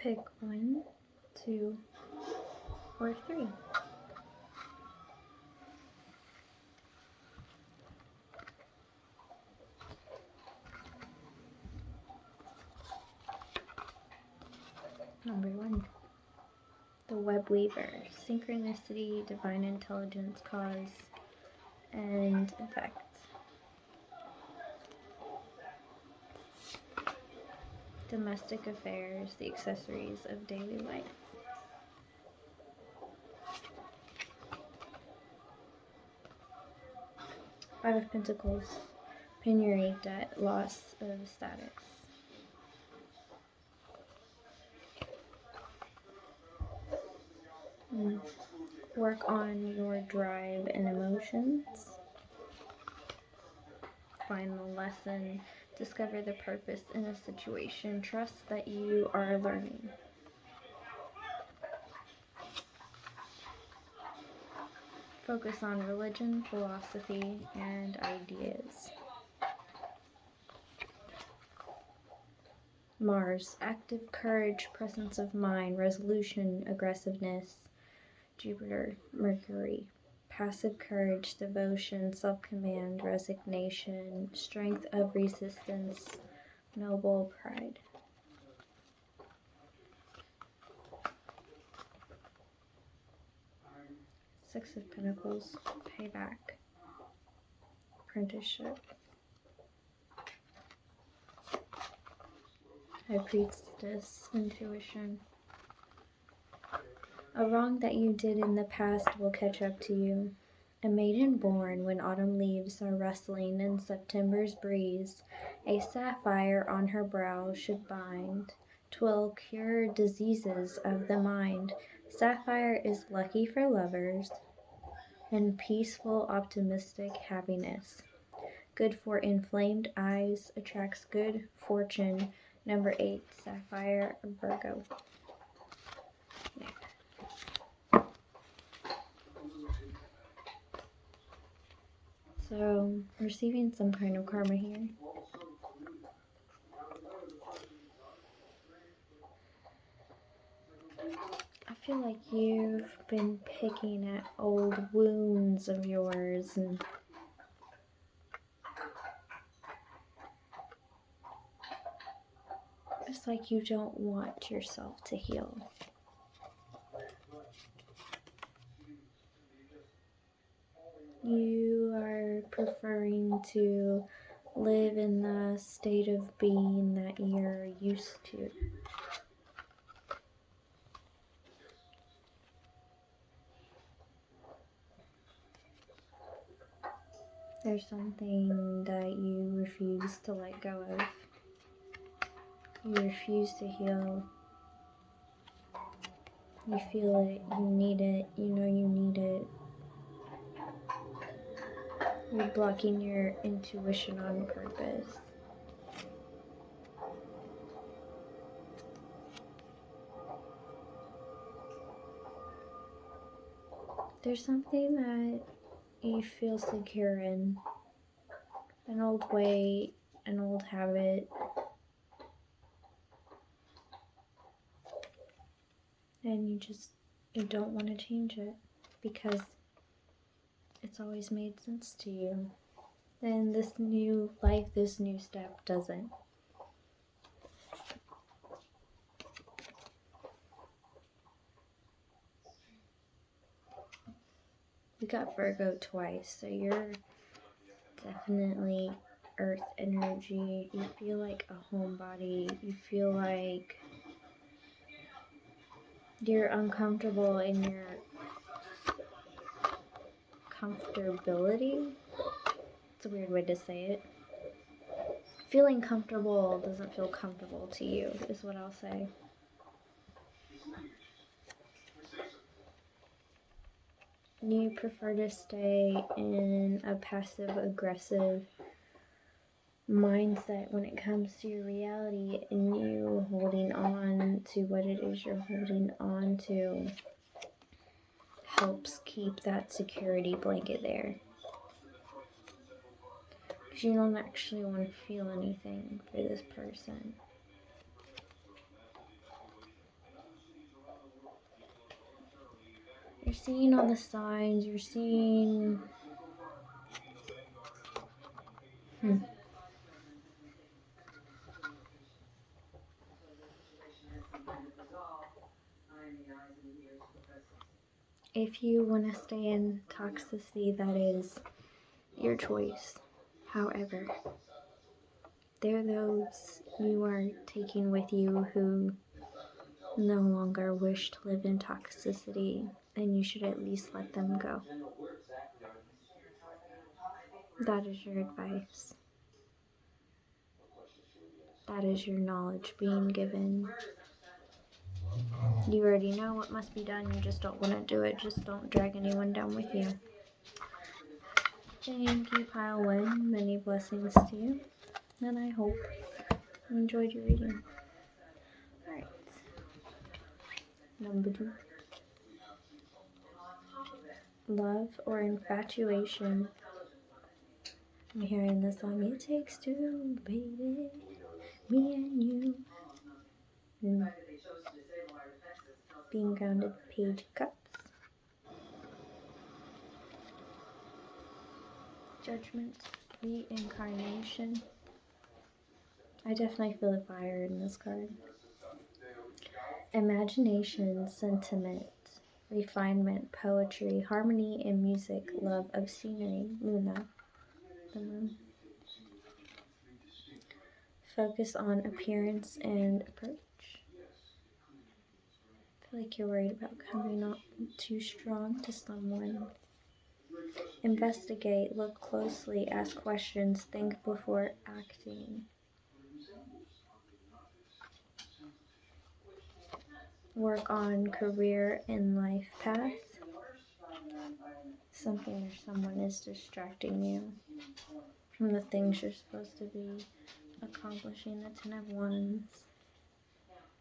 Pick 1, 2, or 3. Number 1. The web weaver. Synchronicity, divine intelligence, cause, and effect. Domestic affairs, the accessories of daily life. Five of Pentacles, penury, debt, loss of status. Work on your drive and emotions. Find the lesson. Discover the purpose in a situation. Trust that you are learning. Focus on religion, philosophy, and ideas. Mars, active courage, presence of mind, resolution, aggressiveness. Jupiter, Mercury, passive courage, devotion, self-command, resignation, strength of resistance, noble pride. Six of Pentacles, payback, apprenticeship. High Priestess, intuition. A wrong that you did in the past will catch up to you. A maiden born when autumn leaves are rustling in September's breeze. A sapphire on her brow should bind. 'Twill cure diseases of the mind. Sapphire is lucky for lovers and peaceful, optimistic happiness. Good for inflamed eyes, attracts good fortune. Number 8, Sapphire, Virgo. So, receiving some kind of karma here. I feel like you've been picking at old wounds of yours and it's like you don't want yourself to heal. You are preferring to live in the state of being that you're used to. There's something that you refuse to let go of. You refuse to heal. You feel it, you need it, you know you need it. You're blocking your intuition on purpose. There's something that you feel secure in. An old way, an old habit. And you don't want to change it because it's always made sense to you. And this new life, this new step doesn't. We got Virgo twice, so you're definitely earth energy. You feel like a homebody. You feel like you're uncomfortable in your comfortability. It's a weird way to say it. Feeling comfortable doesn't feel comfortable to you, is what I'll say. You prefer to stay in a passive-aggressive mindset when it comes to your reality, and you holding on to what it is you're holding on to helps keep that security blanket there. Because you don't actually want to feel anything for this person. You're seeing all the signs, you're seeing... If you want to stay in toxicity, that is your choice. However, there are those you are taking with you who no longer wish to live in toxicity, and you should at least let them go. That is your advice. That is your knowledge being given. You already know what must be done, you just don't want to do it. Just don't drag anyone down with you. Thank you, Pile 1. Many blessings to you, and I hope you enjoyed your reading. Alright. Number 2. Love or infatuation. I'm hearing the song, It Takes Two, baby, me and you. Being grounded, Page Cups. Judgment, Reincarnation. I definitely feel the fire in this card. Imagination, Sentiment, Refinement, Poetry, Harmony in Music, Love of Scenery, Luna, the moon. Focus on appearance and approach. I feel like you're worried about coming up too strong to someone. Investigate, look closely, ask questions, think before acting. Work on career and life path. Something or someone is distracting you from the things you're supposed to be accomplishing. The 10 of Wands.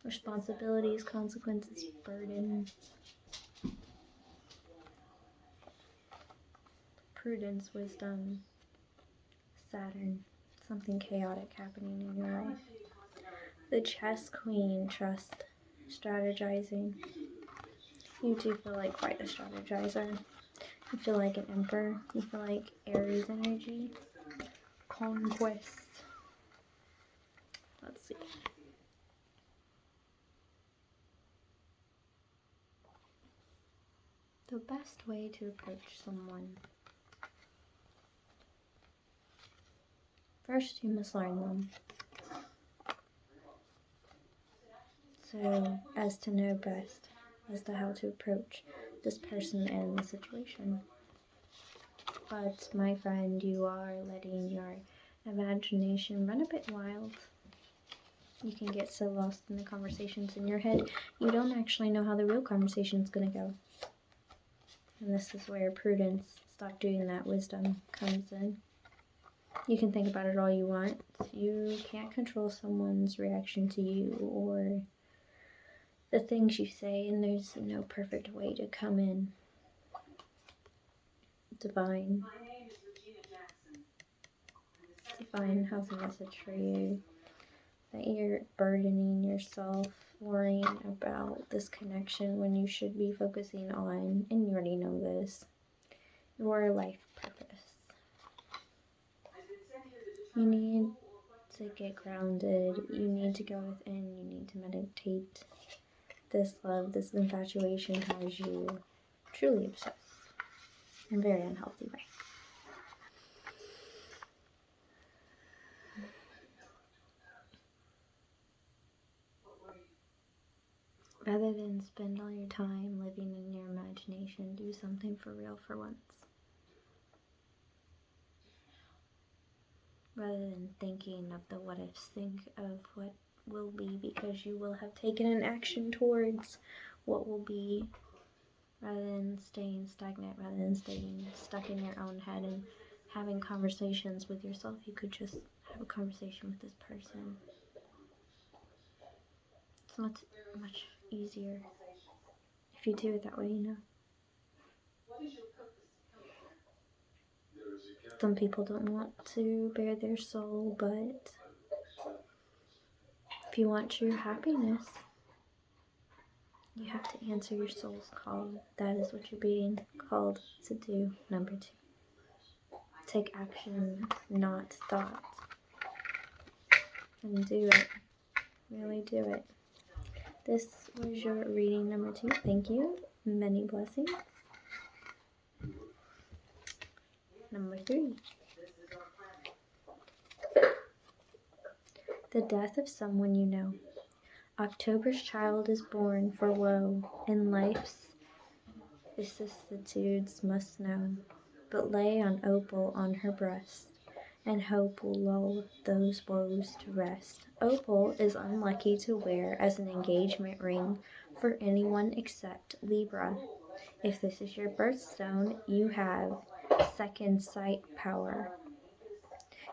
Responsibilities, consequences, burden. Prudence, wisdom. Saturn. Something chaotic happening in your life. The Chess Queen, trust, strategizing. You do feel like quite a strategizer. You feel like an emperor. You feel like Aries energy. Conquest. Let's see. The best way to approach someone. First, you must learn them. So, as to know best as to how to approach this person and the situation. But, my friend, you are letting your imagination run a bit wild. You can get so lost in the conversations in your head, you don't actually know how the real conversation is going to go. And this is where prudence, stop doing that, wisdom comes in. You can think about it all you want. You can't control someone's reaction to you or the things you say, and there's no perfect way to come in. Divine has a message for you. That you're burdening yourself, worrying about this connection when you should be focusing on, and you already know this, your life purpose. You need to get grounded, you need to go within, you need to meditate. This love, this infatuation has you truly obsessed in a very unhealthy way. Rather than spend all your time living in your imagination, do something for real for once. Rather than thinking of the what ifs, think of what will be, because you will have taken an action towards what will be, rather than staying stagnant, rather than staying stuck in your own head and having conversations with yourself. You could just have a conversation with this person. It's much easier if you do it that way, you know. Some people don't want to bare their soul, but if you want true happiness, You have to answer your soul's call. That is what you're being called to do. Number 2. Take action, not thought. And do it. Really do it. This was your reading number 2. Thank you. Many blessings. Number 3. The death of someone you know. October's child is born for woe, and life's vicissitudes must know. But lay on opal on her breast, and hope will lull those woes to rest. Opal is unlucky to wear as an engagement ring for anyone except Libra. If this is your birthstone, you have second sight power.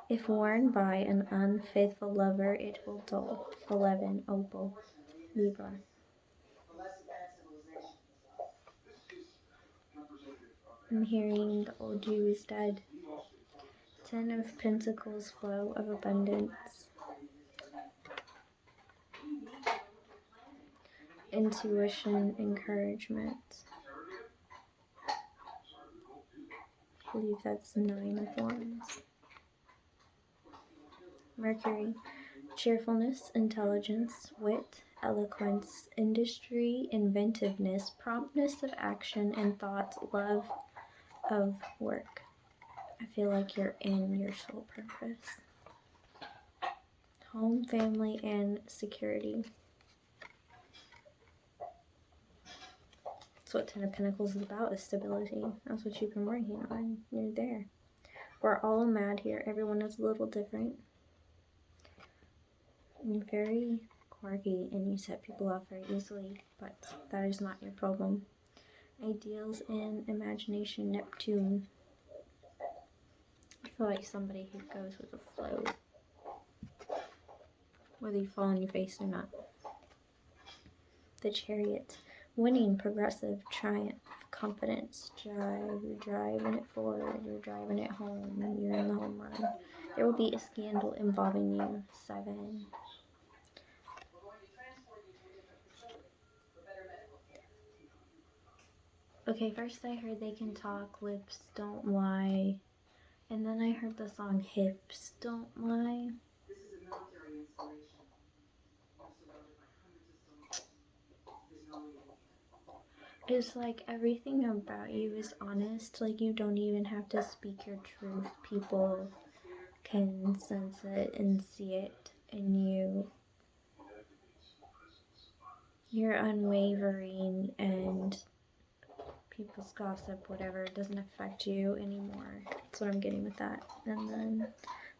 If worn by an unfaithful lover, it will dull. 11. Opal. Libra. I'm hearing the old you is dead. 10 of Pentacles, flow of abundance. Intuition, encouragement. I believe that's 9 of Wands. Mercury, cheerfulness, intelligence, wit, eloquence, industry, inventiveness, promptness of action and thought, love of work. I feel like you're in your soul purpose. Home, family, and security. That's what 10 of Pentacles is about, is stability. That's what you've been working on. You're there. We're all mad here. Everyone is a little different. You're very quirky and you set people off very easily, but that is not your problem. Ideals and imagination, Neptune. I feel like somebody who goes with the flow, whether you fall on your face or not. The Chariot, winning, progressive, triumph, confidence, drive. You're driving it forward, you're driving it home, you're in the home run. There will be a scandal involving you. 7. Okay, first I heard they can talk, lips don't lie. And then I heard the song Hips Don't Lie. This is a military installation. We're surrounded by hundreds of soldiers. There's no leaving here. It's like everything about you is honest. Like you don't even have to speak your truth. People can sense it and see it in you. You're unwavering and people's gossip, whatever, doesn't affect you anymore. That's what I'm getting with that. And then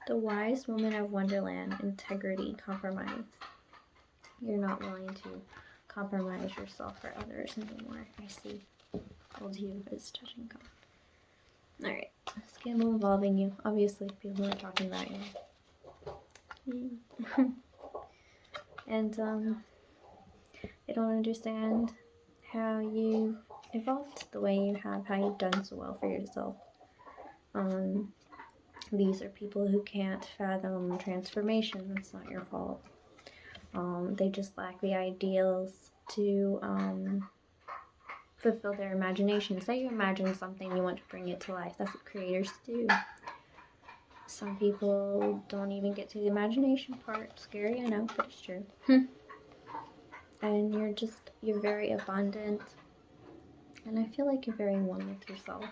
the wise woman of Wonderland, integrity, compromise. You're not willing to compromise yourself for others anymore. I see. Old you is touching God. Alright. Scandal involving you. Obviously, people are talking about you. And, I don't understand how you've evolved the way you have, how you've done so well for yourself. These are people who can't fathom transformation. That's not your fault. They just lack the ideals to fulfill their imagination. Say you imagine something, you want to bring it to life. That's what creators do. Some people don't even get to the imagination part. Scary, I know, but it's true. And you're very abundant. And I feel like you're very one with yourself.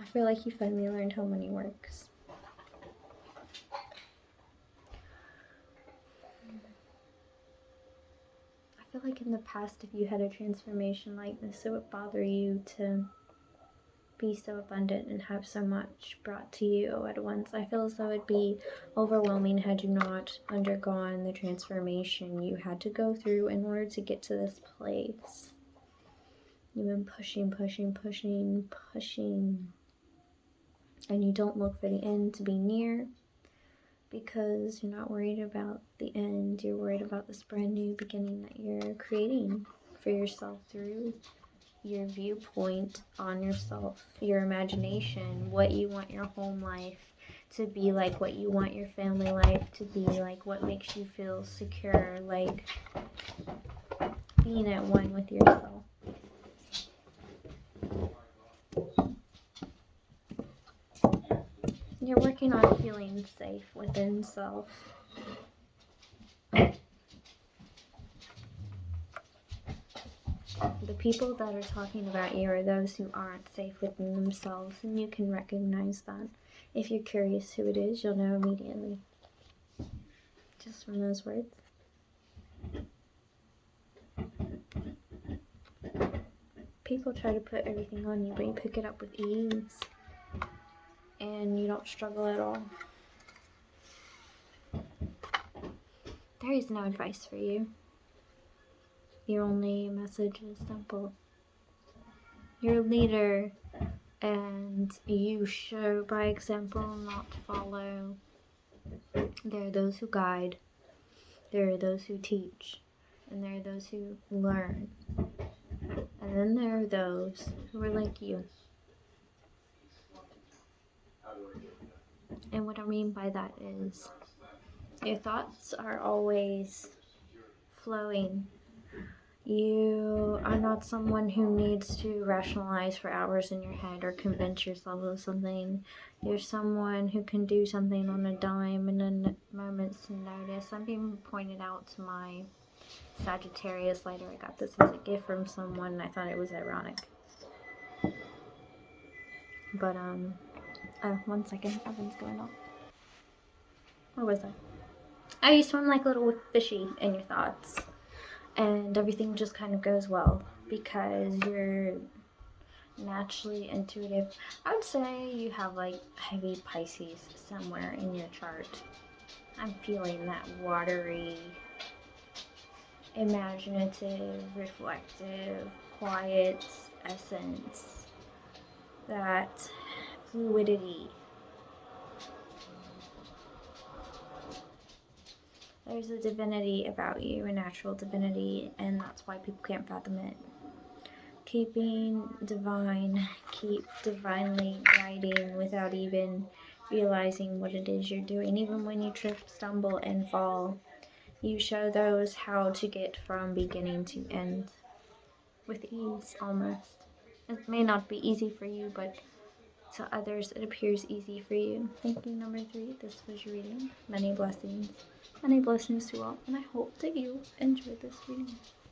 I feel like you finally learned how money works. I feel like in the past, if you had a transformation like this, it would bother you to be so abundant and have so much brought to you at once. I feel as though it'd be overwhelming had you not undergone the transformation you had to go through in order to get to this place. You've been pushing, and you don't look for the end to be near because you're not worried about the end. You're worried about this brand new beginning that you're creating for yourself through your viewpoint on yourself, your imagination, what you want your home life to be like what you want your family life to be, like what makes you feel secure, like being at one with yourself. You're working on feeling safe within self. The people that are talking about you are those who aren't safe within themselves, and you can recognize that. If you're curious who it is, you'll know immediately. Just from those words. People try to put everything on you, but you pick it up with ease. And you don't struggle at all. There is no advice for you. Your only message is simple. You're a leader, and you show by example, not follow. There are those who guide. There are those who teach. And there are those who learn. And then there are those who are like you. And what I mean by that is your thoughts are always flowing. You are not someone who needs to rationalize for hours in your head or convince yourself of something. You're someone who can do something on a dime in a moment's notice. I'm being pointed out to my Sagittarius later. I got this as a gift from someone and I thought it was ironic. But, oh, 1 second, oven's going off. Where was I? Oh, you swim like a little fishy in your thoughts. And everything just kind of goes well because you're naturally intuitive. I would say you have like heavy Pisces somewhere in your chart. I'm feeling that watery, imaginative, reflective, quiet essence, that fluidity. There's a divinity about you, a natural divinity, and that's why people can't fathom it. Keep divinely guiding without even realizing what it is you're doing. Even when you trip, stumble, and fall, you show those how to get from beginning to end with ease, almost. It may not be easy for you, but to others it appears easy for you. Thank you, number 3. This was your reading. Many blessings. Many blessings to all, and I hope that you enjoyed this reading.